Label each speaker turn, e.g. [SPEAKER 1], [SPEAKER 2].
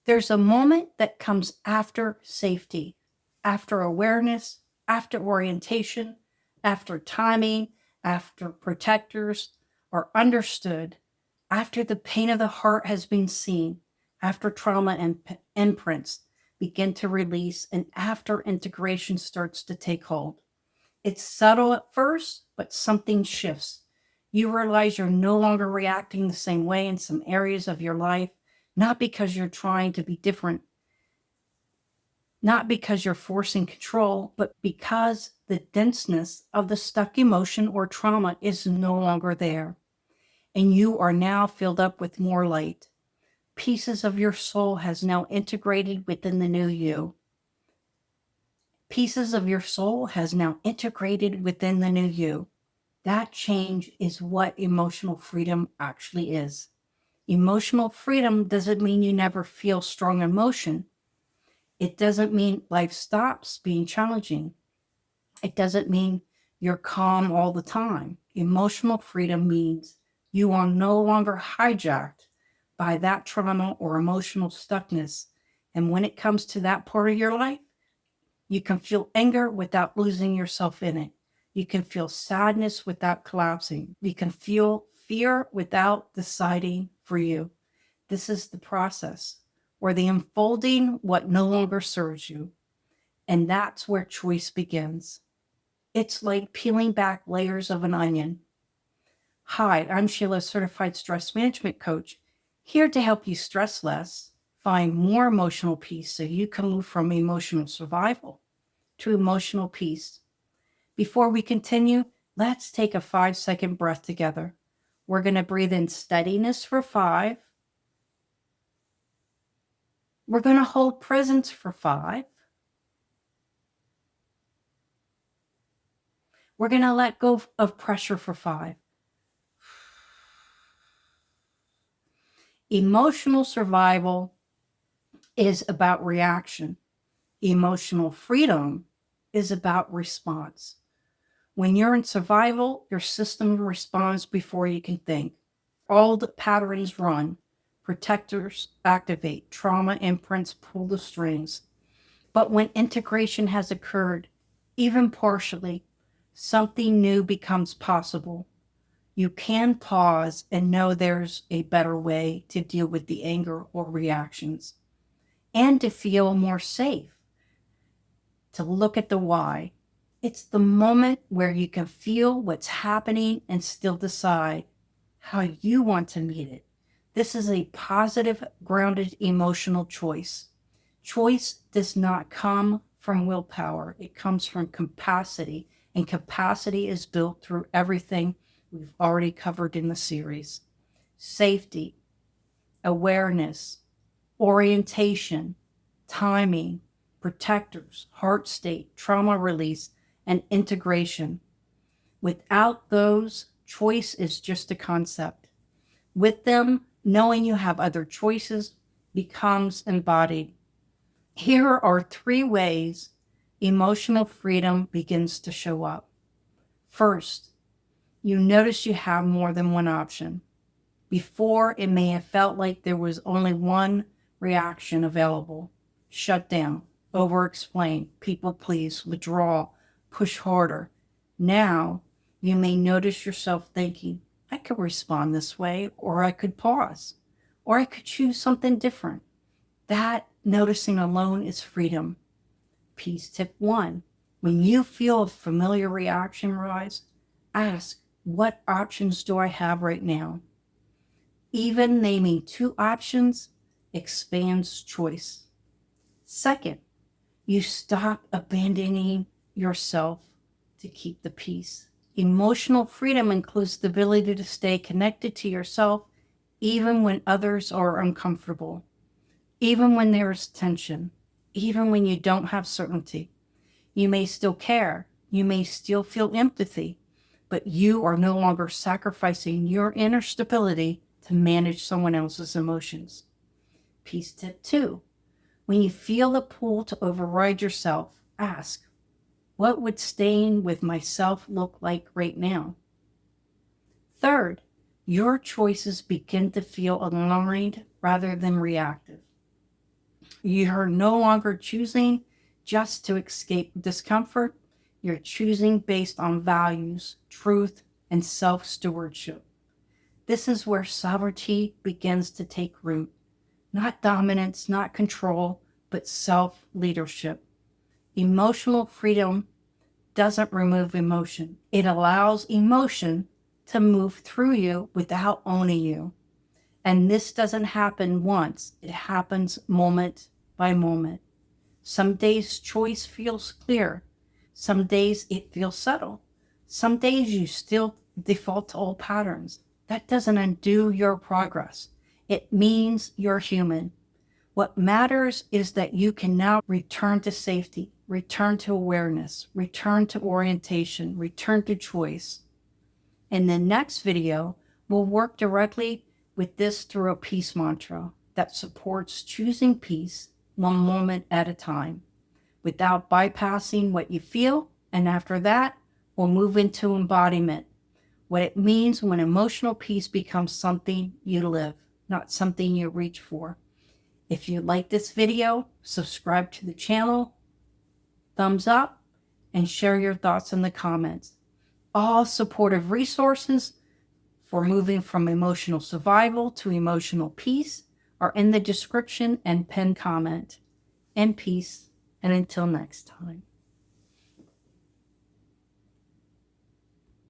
[SPEAKER 1] There's a moment that comes after safety, after awareness, after orientation, after timing, after protectors are understood, after the pain of the heart has been seen, after trauma and imprints begin to release, and after integration starts to take hold. It's subtle at first, but something shifts. You realize you're no longer reacting the same way in some areas of your life, not because you're trying to be different, not because you're forcing control, but because the denseness of the stuck emotion or trauma is no longer there. And you are now filled up with more light. Pieces of your soul has now integrated within the new you. Pieces of your soul has now integrated within the new you. That change is what emotional freedom actually is. Emotional freedom doesn't mean you never feel strong emotion. It doesn't mean life stops being challenging. It doesn't mean you're calm all the time. Emotional freedom means you are no longer hijacked by that trauma or emotional stuckness. And when it comes to that part of your life, you can feel anger without losing yourself in it. You can feel sadness without collapsing. You can feel fear without deciding for you. This is the process where the unfolding what no longer serves you. And that's where choice begins. It's like peeling back layers of an onion. Hi, I'm Sheila, certified stress management coach, here to help you stress less, find more emotional peace so you can move from emotional survival to emotional peace. Before we continue, let's take a 5-second breath together. We're going to breathe in steadiness for 5. We're going to hold presence for 5. We're going to let go of pressure for 5. Emotional survival is about reaction. Emotional freedom is about response. When you're in survival, your system responds before you can think. Old patterns run, protectors activate, trauma imprints pull the strings. But when integration has occurred, even partially, something new becomes possible. You can pause and know there's a better way to deal with the anger or reactions, and to feel more safe, to look at the why. It's the moment where you can feel what's happening and still decide how you want to meet it. This is a positive, grounded emotional choice. Choice does not come from willpower. It comes from capacity, and capacity is built through everything we've already covered in the series. Safety, awareness, orientation, timing, protectors, heart state, trauma release, and integration. Without those, choice is just a concept. With them, knowing you have other choices becomes embodied. Here are 3 ways emotional freedom begins to show up. First, you notice you have more than one option. Before, it may have felt like there was only one reaction available. Shut down, over-explain, people please, withdraw, push harder. Now, you may notice yourself thinking, I could respond this way, or I could pause, or I could choose something different. That noticing alone is freedom. Piece tip 1. When you feel a familiar reaction rise, ask, what options do I have right now? Even naming 2 options expands choice. Second, you stop abandoning yourself to keep the peace. Emotional freedom includes the ability to stay connected to yourself even when others are uncomfortable, even when there is tension, even when you don't have certainty. You may still care, you may still feel empathy, but you are no longer sacrificing your inner stability to manage someone else's emotions. Piece tip 2. When you feel the pull to override yourself, ask, what would staying with myself look like right now? Third, your choices begin to feel aligned rather than reactive. You're no longer choosing just to escape discomfort. You're choosing based on values, truth, and self stewardship. This is where sovereignty begins to take root. Not dominance, not control, but self leadership. Emotional freedom doesn't remove emotion, it allows emotion to move through you without owning you. And this doesn't happen once, it happens moment by moment. Some days choice feels clear, some days it feels subtle, some days you still default to old patterns. That doesn't undo your progress. It means you're human. What matters is that you can now return to safety, return to awareness, return to orientation, return to choice. In the next video, we'll work directly with this through a peace mantra that supports choosing peace one moment at a time without bypassing what you feel. And after that, we'll move into embodiment, what it means when emotional peace becomes something you live, not something you reach for. If you like this video, subscribe to the channel, thumbs up, and share your thoughts in the comments. All supportive resources for moving from emotional survival to emotional peace are in the description and pinned comment. And peace, and until next time.